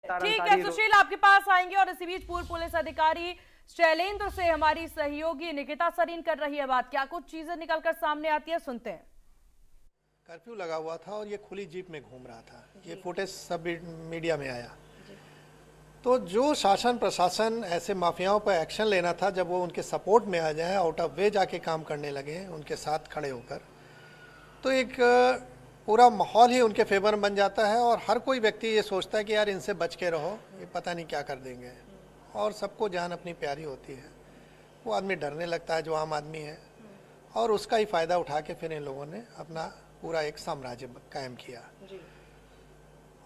ठीक है सुशील, आपके पास आएंगे। और इसी बीच पूर्व पुलिस अधिकारी शैलेंद्र से हमारी सहयोगी निकिता सरीन कर रही है बात। क्या कुछ चीजें निकलकर सामने आती है, सुनते हैं। कर्फ्यू लगा हुआ था और ये खुली जीप में घूम रहा था। ये फुटेज सब मीडिया में आया। तो जो शासन प्रशासन ऐसे माफियाओं पर एक्शन लेना था, जब वो उनके सपोर्ट में आ जाए, आउट ऑफ वे जाके काम करने लगे उनके साथ खड़े होकर, तो एक पूरा माहौल ही उनके फेवर में बन जाता है। और हर कोई व्यक्ति ये सोचता है कि यार इनसे बच के रहो, ये पता नहीं क्या कर देंगे। और सबको जान अपनी प्यारी होती है, वो आदमी डरने लगता है जो आम आदमी है, और उसका ही फ़ायदा उठा के फिर इन लोगों ने अपना पूरा एक साम्राज्य कायम किया।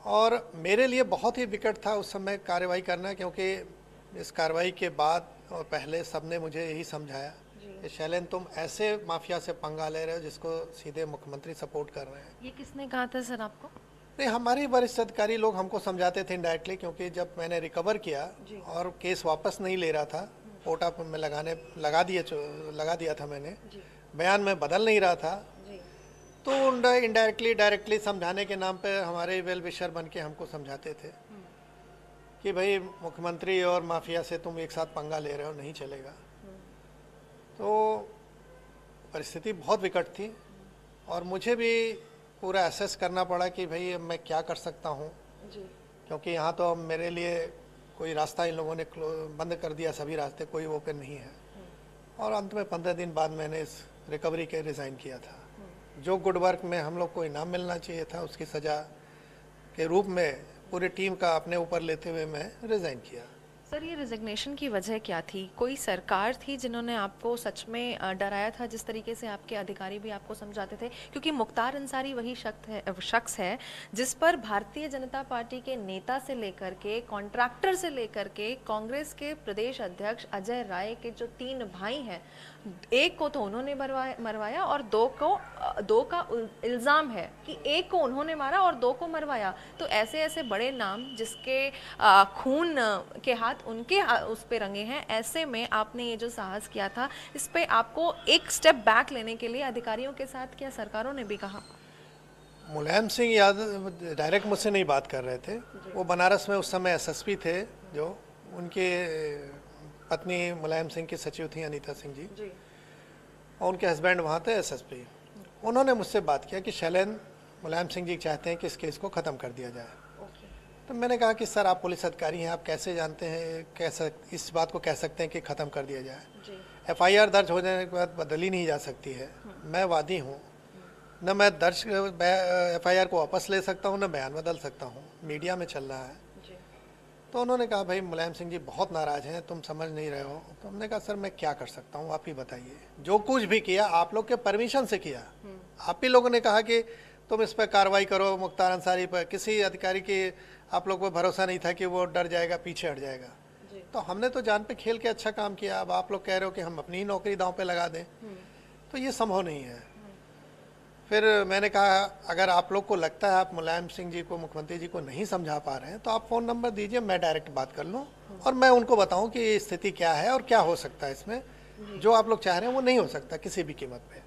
और मेरे लिए बहुत ही विकट था उस समय कार्रवाई करना, क्योंकि इस कार्रवाई के बाद और पहले सबने मुझे यही समझाया कि शैलेंद्र तुम ऐसे माफिया से पंगा ले रहे हो जिसको सीधे मुख्यमंत्री सपोर्ट कर रहे हैं। ये किसने कहा था सर आपको? नहीं, हमारे वरिष्ठ अधिकारी लोग हमको समझाते थे इनडायरेक्टली, क्योंकि जब मैंने रिकवर किया और केस वापस नहीं ले रहा था, पोटा में लगा दिया था मैंने, बयान में बदल नहीं रहा था, तो इनडायरेक्टली डायरेक्टली समझाने के नाम पे हमारे वेल विशर बन के हमको समझाते थे कि भाई मुख्यमंत्री और माफिया से तुम एक साथ पंगा ले रहे हो, नहीं चलेगा। तो परिस्थिति बहुत विकट थी और मुझे भी पूरा एसेस करना पड़ा कि भाई मैं क्या कर सकता हूँ, क्योंकि यहाँ तो मेरे लिए कोई रास्ता इन लोगों ने बंद कर दिया, सभी रास्ते कोई ओपन नहीं है। और अंत में 15 दिन बाद मैंने इस रिकवरी के रिज़ाइन किया था। जो गुड वर्क में हम लोग को इनाम मिलना चाहिए था, उसकी सज़ा के रूप में पूरी टीम का अपने ऊपर लेते हुए मैं रिज़ाइन किया। सर, ये रिजिग्नेशन की वजह क्या थी? कोई सरकार थी जिन्होंने आपको सच में डराया था, जिस तरीके से आपके अधिकारी भी आपको समझाते थे? क्योंकि मुख्तार अंसारी वही शख्स है जिस पर भारतीय जनता पार्टी के नेता से लेकर के, कॉन्ट्रैक्टर से लेकर के, कांग्रेस के प्रदेश अध्यक्ष अजय राय के जो 3 भाई हैं, एक को तो उन्होंने मरवाया और दो का इल्ज़ाम है कि एक को उन्होंने मारा और 2 को मरवाया। तो ऐसे बड़े नाम जिसके खून के हाथ उनके उस पे रंगे हैं, ऐसे में आपने ये जो साहस किया था, इस पे आपको एक स्टेप बैक लेने के लिए अधिकारियों के साथ क्या सरकारों ने भी कहा? मुलायम सिंह यादव डायरेक्ट मुझसे नहीं बात कर रहे थे। वो बनारस में उस समय एसएसपी थे, जो उनके पत्नी मुलायम सिंह की सचिव थी अनीता सिंह जी, और उनके हस्बैंड वहाँ थे एसएसपी। उन्होंने मुझसे बात किया कि शैलेंद्र, मुलायम सिंह जी चाहते हैं कि इस केस को ख़त्म कर दिया जाए। तो मैंने कहा कि सर आप पुलिस अधिकारी हैं, आप कैसे जानते हैं, कैसे इस बात को कह सकते हैं कि ख़त्म कर दिया जाए? एफआईआर दर्ज हो जाने के बाद बदली नहीं जा सकती है। मैं वादी हूँ, न मैं दर्ज एफआईआर को वापस ले सकता हूँ, न बयान बदल सकता हूँ, मीडिया में चल रहा है। तो उन्होंने कहा भाई मुलायम सिंह जी बहुत नाराज़ हैं, तुम समझ नहीं रहे हो। तो हमने कहा सर मैं क्या कर सकता हूँ, आप ही बताइए। जो कुछ भी किया आप लोग के परमिशन से किया। आप ही लोगों ने कहा कि तुम इस पर कार्रवाई करो, मुख्तार अंसारी पर। किसी अधिकारी की आप लोग को भरोसा नहीं था कि वो डर जाएगा, पीछे हट जाएगा। तो हमने तो जान पे खेल के अच्छा काम किया। अब आप लोग कह रहे हो कि हम अपनी ही नौकरी दांव पे लगा दें, तो ये संभव नहीं है। फिर मैंने कहा अगर आप लोग को लगता है आप मुलायम सिंह जी को, मुख्यमंत्री जी को नहीं समझा पा रहे हैं, तो आप फ़ोन नंबर दीजिए, मैं डायरेक्ट बात कर लूँ और मैं उनको बताऊँ कि स्थिति क्या है और क्या हो सकता है इसमें। जो आप लोग चाह रहे हैं वो नहीं हो सकता किसी भी कीमत पे।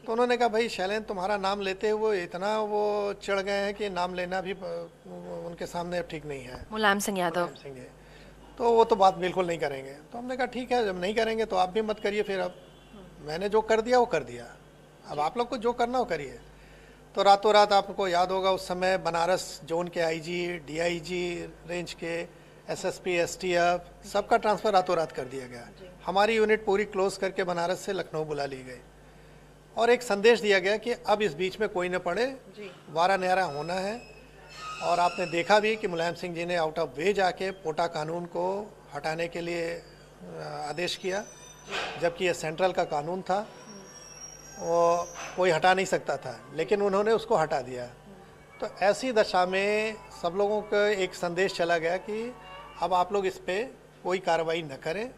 तो उन्होंने कहा भाई शैलेंद्र तुम्हारा नाम लेते हुए इतना वो चढ़ गए हैं कि नाम लेना भी उनके सामने ठीक नहीं है, मुलायम सिंह यादव। तो वो तो बात बिल्कुल नहीं करेंगे। तो हमने कहा ठीक है, जब नहीं करेंगे तो आप भी मत करिए। फिर अब मैंने जो कर दिया वो कर दिया, अब आप लोग को जो करना हो करिए। तो रातों रात आपको याद होगा उस समय बनारस जोन के आईजी, डीआईजी रेंज के, एसएसपी, एसटीएफ, सबका ट्रांसफ़र रातों रात कर दिया गया। हमारी यूनिट पूरी क्लोज करके बनारस से लखनऊ बुला ली गई और एक संदेश दिया गया कि अब इस बीच में कोई न पड़े, वारा न्यारा होना है। और आपने देखा भी कि मुलायम सिंह जी ने आउट ऑफ वे जाके पोटा कानून को हटाने के लिए आदेश किया, जबकि यह सेंट्रल का कानून था, वो कोई हटा नहीं सकता था, लेकिन उन्होंने उसको हटा दिया। तो ऐसी दशा में सब लोगों का एक संदेश चला गया कि अब आप लोग इस पर कोई कार्रवाई न करें।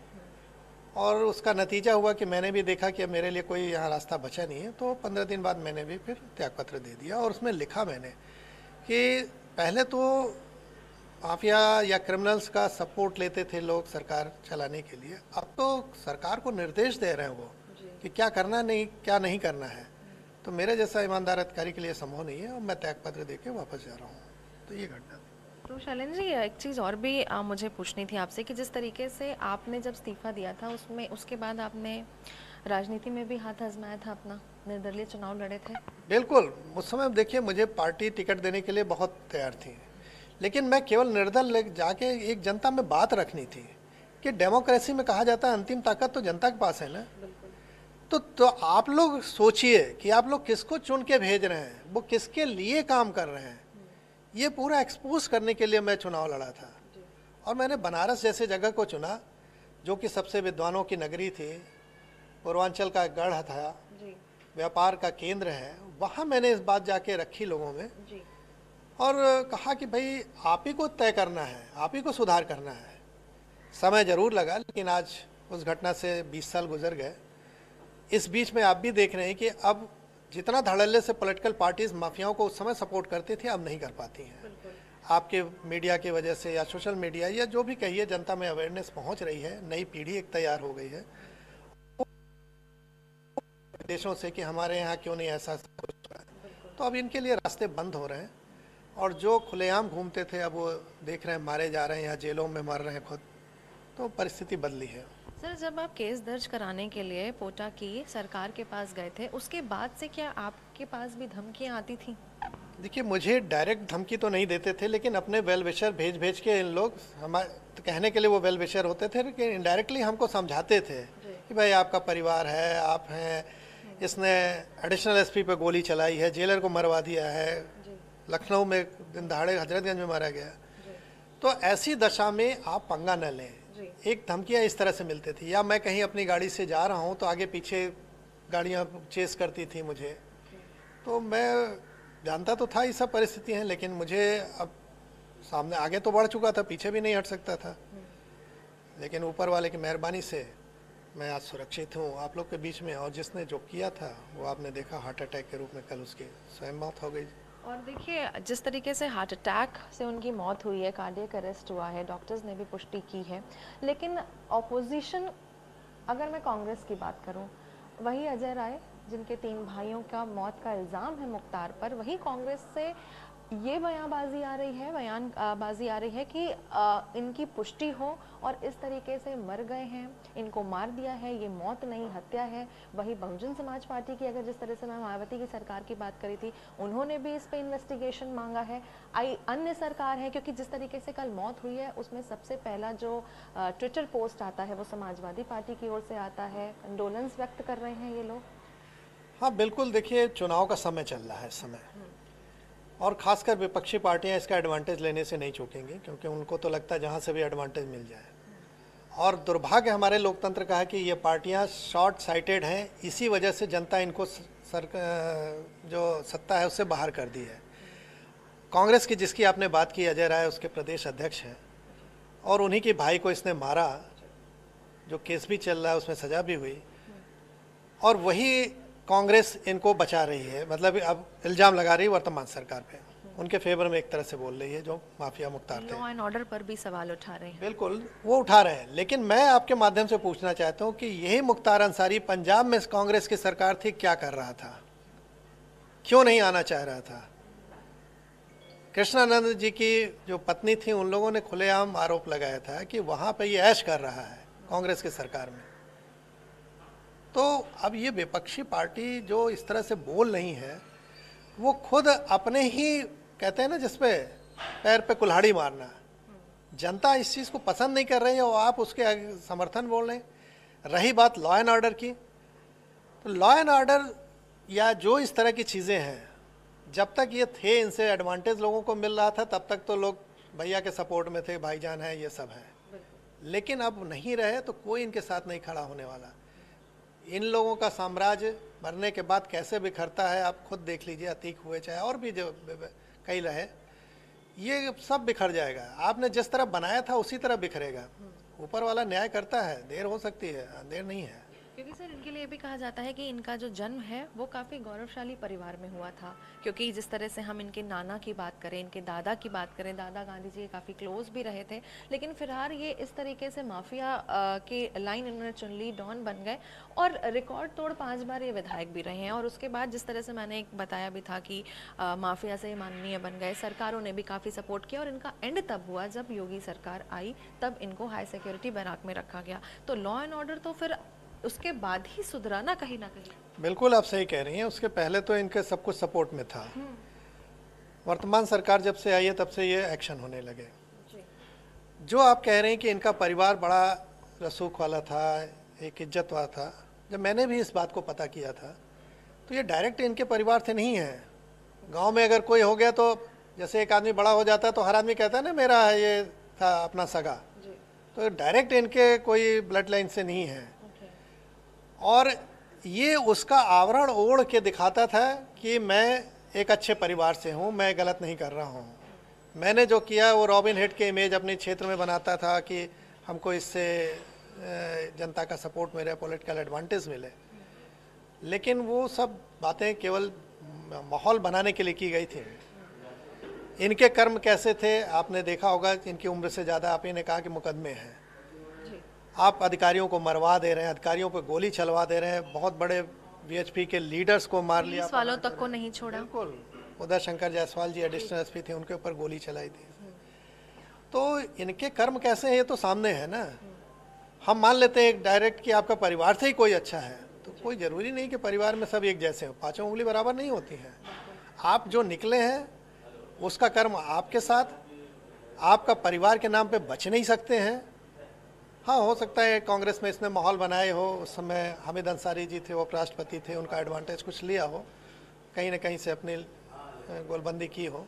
और उसका नतीजा हुआ कि मैंने भी देखा कि मेरे लिए कोई यहाँ रास्ता बचा नहीं है। तो 15 दिन बाद मैंने भी फिर त्यागपत्र दे दिया और उसमें लिखा मैंने कि पहले तो माफिया या क्रिमिनल्स का सपोर्ट लेते थे लोग सरकार चलाने के लिए, अब तो सरकार को निर्देश दे रहे हैं वो कि क्या करना नहीं, क्या नहीं करना है। तो मेरे जैसा ईमानदार अधिकारी के लिए संभव नहीं है और मैं त्यागपत्र दे के वापस जा रहा हूँ। तो ये घटना थी। तो शैलेंद्र जी, एक चीज़ और भी मुझे पूछनी थी आपसे कि जिस तरीके से आपने जब इस्तीफा दिया था उसमें उसके बाद आपने राजनीति में भी हाथ आजमाया था अपना, निर्दलीय चुनाव लड़े थे। बिल्कुल, उस समय देखिए मुझे पार्टी टिकट देने के लिए बहुत तैयार थी, लेकिन मैं केवल निर्दल जाके एक जनता में बात रखनी थी कि डेमोक्रेसी में कहा जाता है अंतिम ताकत तो जनता के पास है ना। तो आप लोग सोचिए कि आप लोग किसको चुन के भेज रहे हैं, वो किसके लिए काम कर रहे हैं। ये पूरा एक्सपोज करने के लिए मैं चुनाव लड़ा था और मैंने बनारस जैसे जगह को चुना जो कि सबसे विद्वानों की नगरी थी, पूर्वांचल का गढ़ था, व्यापार का केंद्र है। वहाँ मैंने इस बात जाके रखी लोगों में और कहा कि भाई आप ही को तय करना है, आप ही को सुधार करना है। समय जरूर लगा, लेकिन आज उस घटना से 20 साल गुजर गए। इस बीच में आप भी देख रहे हैं कि अब जितना धड़ल्ले से पॉलिटिकल पार्टीज माफियाओं को उस समय सपोर्ट करती थी अब नहीं कर पाती हैं। आपके मीडिया की वजह से या सोशल मीडिया या जो भी कहिए, जनता में अवेयरनेस पहुंच रही है, नई पीढ़ी एक तैयार हो गई है देशों से कि हमारे यहाँ क्यों नहीं ऐसा कुछ हो रहा है। तो अब इनके लिए रास्ते बंद हो रहे हैं और जो खुलेआम घूमते थे अब वो देख रहे हैं मारे जा रहे हैं या जेलों में मर रहे हैं खुद। तो परिस्थिति बदली है। सर, जब आप केस दर्ज कराने के लिए पोटा की सरकार के पास गए थे उसके बाद से क्या आपके पास भी धमकियां आती थी? देखिए, मुझे डायरेक्ट धमकी तो नहीं देते थे, लेकिन अपने वेल विशर भेज भेज के इन लोग हमारे तो कहने के लिए वो वेल विशर होते थे, लेकिन इनडायरेक्टली हमको समझाते थे कि भाई आपका परिवार है, आप हैं, इसने एडिशनल एसपी पे गोली चलाई है, जेलर को मरवा दिया है, लखनऊ में दिन दहाड़े हजरतगंज में मारा गया। तो ऐसी दशा में आप पंगा न लें। एक धमकियाँ इस तरह से मिलती थी, या मैं कहीं अपनी गाड़ी से जा रहा हूँ तो आगे पीछे गाड़ियाँ चेस करती थी मुझे। तो मैं जानता तो था ये सब परिस्थिति हैं, लेकिन मुझे अब सामने आगे तो बढ़ चुका था, पीछे भी नहीं हट सकता था। लेकिन ऊपर वाले की मेहरबानी से मैं आज सुरक्षित हूँ आप लोग के बीच में। और जिसने जो किया था वो आपने देखा, हार्ट अटैक के रूप में कल उसकी स्वयं मौत हो गई। और देखिए, जिस तरीके से हार्ट अटैक से उनकी मौत हुई है, कार्डियक अरेस्ट हुआ है, डॉक्टर्स ने भी पुष्टि की है, लेकिन ऑपोजिशन, अगर मैं कांग्रेस की बात करूं, वही अजय राय जिनके 3 भाइयों का मौत का इल्ज़ाम है मुख्तार पर, वही कांग्रेस से ये बयानबाजी आ रही है कि इनकी पुष्टि हो और इस तरीके से मर गए हैं, इनको मार दिया है, ये मौत नहीं हत्या है। वही बहुजन समाज पार्टी की, अगर जिस तरह से मैं मायावती की सरकार की बात करी थी, उन्होंने भी इस पे इन्वेस्टिगेशन मांगा है। अन्य सरकार है, क्योंकि जिस तरीके से कल मौत हुई है उसमें सबसे पहला जो ट्विटर पोस्ट आता है वो समाजवादी पार्टी की ओर से आता है, कंडोलेंस व्यक्त कर रहे हैं ये लोग। हाँ बिल्कुल, देखिए चुनाव का समय चल रहा है इस समय, और खासकर विपक्षी पार्टियां इसका एडवांटेज लेने से नहीं चूकेंगी, क्योंकि उनको तो लगता है जहां से भी एडवांटेज मिल जाए। और दुर्भाग्य हमारे लोकतंत्र का है कि ये पार्टियां शॉर्ट साइटेड हैं, इसी वजह से जनता इनको जो सत्ता है उससे बाहर कर दी है। कांग्रेस की जिसकी आपने बात की, अजय राय उसके प्रदेश अध्यक्ष हैं, और उन्हीं के भाई को इसने मारा, जो केस भी चल रहा है उसमें सजा भी हुई, और वही कांग्रेस इनको बचा रही है। मतलब अब इल्जाम लगा रही है वर्तमान सरकार पे, उनके फेवर में एक तरह से बोल रही है, जो माफिया मुख्तार थे। लॉ एंड ऑर्डर पर भी सवाल उठा रहे हैं। बिल्कुल वो उठा रहे हैं, लेकिन मैं आपके माध्यम से पूछना चाहता हूं कि यही मुख्तार अंसारी पंजाब में कांग्रेस की सरकार थी, क्या कर रहा था, क्यों नहीं आना चाह रहा था? कृष्णानंद जी की जो पत्नी थी, उन लोगों ने खुलेआम आरोप लगाया था कि वहां पर ये ऐश कर रहा है कांग्रेस की सरकार में। तो अब ये विपक्षी पार्टी जो इस तरह से बोल रही है, वो खुद अपने ही कहते हैं ना जिसपे पैर पे कुल्हाड़ी मारना। जनता इस चीज़ को पसंद नहीं कर रही है और आप उसके समर्थन बोल रहे हैं। रही बात लॉ एंड ऑर्डर की, तो लॉ एंड ऑर्डर या जो इस तरह की चीज़ें हैं, जब तक ये थे, इनसे एडवांटेज लोगों को मिल रहा था, तब तक तो लोग भैया के सपोर्ट में थे, भाईजान है, ये सब है। लेकिन अब नहीं रहे तो कोई इनके साथ नहीं खड़ा होने वाला। इन लोगों का साम्राज्य मरने के बाद कैसे बिखरता है आप खुद देख लीजिए। अतीक हुए चाहे और भी जो कई रहे, ये सब बिखर जाएगा। आपने जिस तरह बनाया था उसी तरह बिखरेगा। ऊपर वाला न्याय करता है, देर हो सकती है, देर नहीं है। क्योंकि सर इनके लिए भी कहा जाता है कि इनका जो जन्म है वो काफ़ी गौरवशाली परिवार में हुआ था, क्योंकि जिस तरह से हम इनके नाना की बात करें, इनके दादा की बात करें, दादा गांधी जी काफ़ी क्लोज भी रहे थे, लेकिन फिलहाल ये इस तरीके से माफिया की लाइन इन्होंने चुन ली, डॉन बन गए और रिकॉर्ड तोड़ 5 बार ये विधायक भी रहे हैं। और उसके बाद जिस तरह से मैंने एक बताया भी था कि माफिया से माननीय बन गए, सरकारों ने भी काफ़ी सपोर्ट किया और इनका एंड तब हुआ जब योगी सरकार आई, तब इनको हाई सिक्योरिटी बैराक में रखा गया। तो लॉ एंड ऑर्डर तो फिर उसके बाद ही सुधरा ना कहीं। बिल्कुल आप सही कह रही हैं, उसके पहले तो इनके सब कुछ सपोर्ट में था। वर्तमान सरकार जब से आई है तब से ये एक्शन होने लगे। जो आप कह रहे हैं कि इनका परिवार बड़ा रसूख वाला था, एक इज्जत वाला था, जब मैंने भी इस बात को पता किया था तो ये डायरेक्ट इनके परिवार से नहीं है। गांव में अगर कोई हो गया तो जैसे एक आदमी बड़ा हो जाता है तो हर आदमी कहता है ना मेरा ये था अपना सगा, तो डायरेक्ट इनके कोई ब्लड लाइन से नहीं है। और ये उसका आवरण ओढ़ के दिखाता था कि मैं एक अच्छे परिवार से हूँ, मैं गलत नहीं कर रहा हूँ। मैंने जो किया वो रॉबिन हिड के इमेज अपने क्षेत्र में बनाता था कि हमको इससे जनता का सपोर्ट मिले, पॉलिटिकल एडवांटेज मिले, लेकिन वो सब बातें केवल माहौल बनाने के लिए की गई थी। इनके कर्म कैसे थे आपने देखा होगा, इनकी उम्र से ज़्यादा आप ही ने कहा कि मुकदमे हैं, आप अधिकारियों को मरवा दे रहे हैं, अधिकारियों पर गोली चलवा दे रहे हैं, बहुत बड़े वीएचपी के लीडर्स को मार लिया, पुलिस वालों तक को नहीं छोड़ा। बिल्कुल, उदय शंकर जायसवाल जी एडिशनल एसपी थे, उनके ऊपर गोली चलाई थी। तो इनके कर्म कैसे हैं ये तो सामने है ना। हम मान लेते हैं डायरेक्ट कि आपका परिवार से ही कोई अच्छा है, तो कोई ज़रूरी नहीं कि परिवार में सब एक जैसे हो, पाँचों उंगली बराबर नहीं होती हैं। आप जो निकले हैं उसका कर्म आपके साथ, आपका परिवार के नाम पे बच नहीं सकते हैं। हाँ, हो सकता है कांग्रेस में इसने माहौल बनाए हो, उस समय हामिद अंसारी जी थे, वो राष्ट्रपति थे, उनका एडवांटेज कुछ लिया हो, कहीं ना कहीं से अपनी गोलबंदी की हो,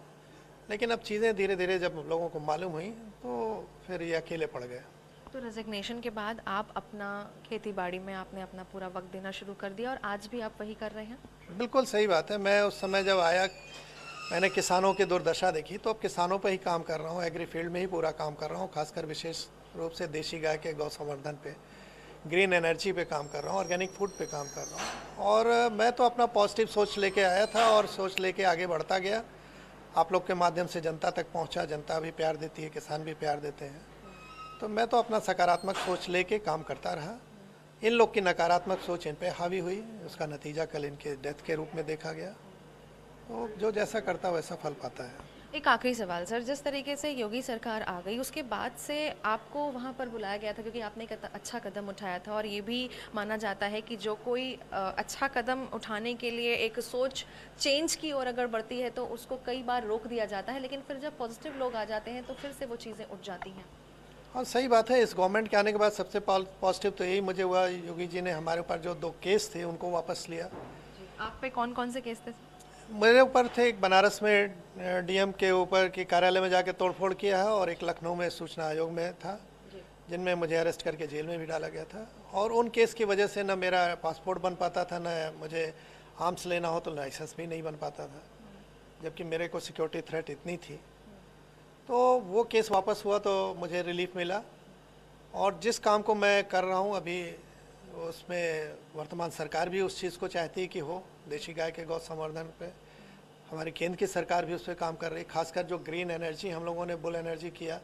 लेकिन अब चीज़ें धीरे धीरे जब लोगों को मालूम हुई तो फिर ये अकेले पड़ गए। तो रेजिग्नेशन के बाद आप अपना खेती बाड़ी में आपने अपना पूरा वक्त देना शुरू कर दिया और आज भी आप वही कर रहे हैं? बिल्कुल सही बात है। मैं उस समय जब आया मैंने किसानों की दुर्दशा देखी, तो अब किसानों पर ही काम कर रहा हूँ, एग्री फील्ड में ही पूरा काम कर रहा हूँ, खासकर विशेष रूप से देशी गाय के गौ संवर्धन पे, ग्रीन एनर्जी पे काम कर रहा हूँ, ऑर्गेनिक फूड पे काम कर रहा हूँ। और मैं तो अपना पॉजिटिव सोच लेके आया था और सोच लेके आगे बढ़ता गया। आप लोग के माध्यम से जनता तक पहुँचा, जनता भी प्यार देती है, किसान भी प्यार देते हैं, तो मैं तो अपना सकारात्मक सोच लेके काम करता रहा। इन लोग की नकारात्मक सोच इन पे हावी हुई, उसका नतीजा कल इनके डेथ के रूप में देखा गया। तो जो जैसा करता वैसा फल पाता है। एक आखिरी सवाल सर, जिस तरीके से योगी सरकार आ गई उसके बाद से आपको वहाँ पर बुलाया गया था क्योंकि आपने एक अच्छा कदम उठाया था, और ये भी माना जाता है कि जो कोई अच्छा कदम उठाने के लिए एक सोच चेंज की ओर अगर बढ़ती है तो उसको कई बार रोक दिया जाता है, लेकिन फिर जब पॉजिटिव लोग आ जाते हैं तो फिर से वो चीज़ें उठ जाती हैं। हाँ, सही बात है। इस गवर्नमेंट के आने के बाद सबसे पॉजिटिव तो यही मुझे हुआ, योगी जी ने हमारे ऊपर जो 2 केस थे उनको वापस लिया। आप पे कौन कौन से केस थे? मेरे ऊपर थे, एक बनारस में डीएम के ऊपर के कार्यालय में जाके तोड़फोड़ किया है, और एक लखनऊ में सूचना आयोग में था, जिनमें मुझे अरेस्ट करके जेल में भी डाला गया था। और उन केस की वजह से न मेरा पासपोर्ट बन पाता था, न मुझे आर्म्स लेना हो तो लाइसेंस भी नहीं बन पाता था, जबकि मेरे को सिक्योरिटी थ्रेट इतनी थी। तो वो केस वापस हुआ तो मुझे रिलीफ मिला, और जिस काम को मैं कर रहा हूँ अभी उसमें वर्तमान सरकार भी उस चीज़ को चाहती है कि हो, देशी गाय के गौ संवर्धन पे हमारी केंद्र की सरकार भी उस पर काम कर रही है। खासकर जो ग्रीन एनर्जी हम लोगों ने बुल एनर्जी किया,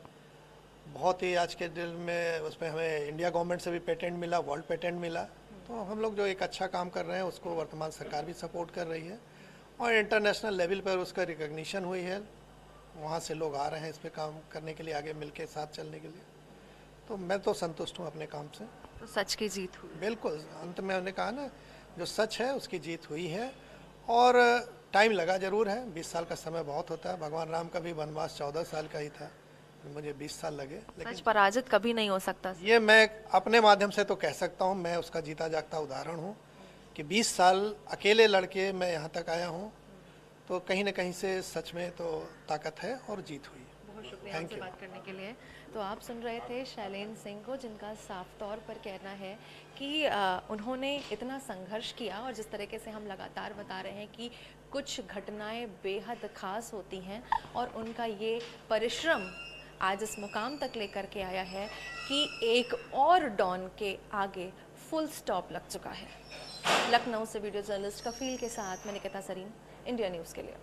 बहुत ही आज के दिन में उसमें हमें इंडिया गवर्नमेंट से भी पेटेंट मिला, वर्ल्ड पेटेंट मिला। तो हम लोग जो एक अच्छा काम कर रहे हैं उसको वर्तमान सरकार भी सपोर्ट कर रही है, और इंटरनेशनल लेवल पर उसका रिकग्निशन हुई है, वहाँ से लोग आ रहे हैं इस पर काम करने के लिए, आगे मिल के साथ चलने के लिए। तो मैं तो संतुष्ट हूँ अपने काम से। तो सच की जीत हुई। बिल्कुल, अंत में हमने कहा ना, जो सच है उसकी जीत हुई है, और टाइम लगा जरूर है, 20 साल का समय बहुत होता है। भगवान राम का भी वनवास 14 साल का ही था, मुझे 20 साल लगे, लेकिन सच पराजित कभी नहीं हो सकता। ये मैं अपने माध्यम से तो कह सकता हूँ, मैं उसका जीता जागता उदाहरण हूँ कि 20 साल अकेले लड़के मैं यहाँ तक आया हूँ, तो कहीं ना कहीं से सच में तो ताकत है और जीत हुई। बहुत शुक्रिया हमसे बात करने के लिए। तो आप सुन रहे थे शैलेंद्र सिंह को, जिनका साफ तौर पर कहना है कि उन्होंने इतना संघर्ष किया, और जिस तरीके से हम लगातार बता रहे हैं कि कुछ घटनाएं बेहद खास होती हैं, और उनका ये परिश्रम आज इस मुकाम तक लेकर के आया है कि एक और डॉन के आगे फुल स्टॉप लग चुका है। लखनऊ से वीडियो जर्नलिस्ट कफील के साथ मैं निकिता सरीन, इंडिया न्यूज़ के लिए।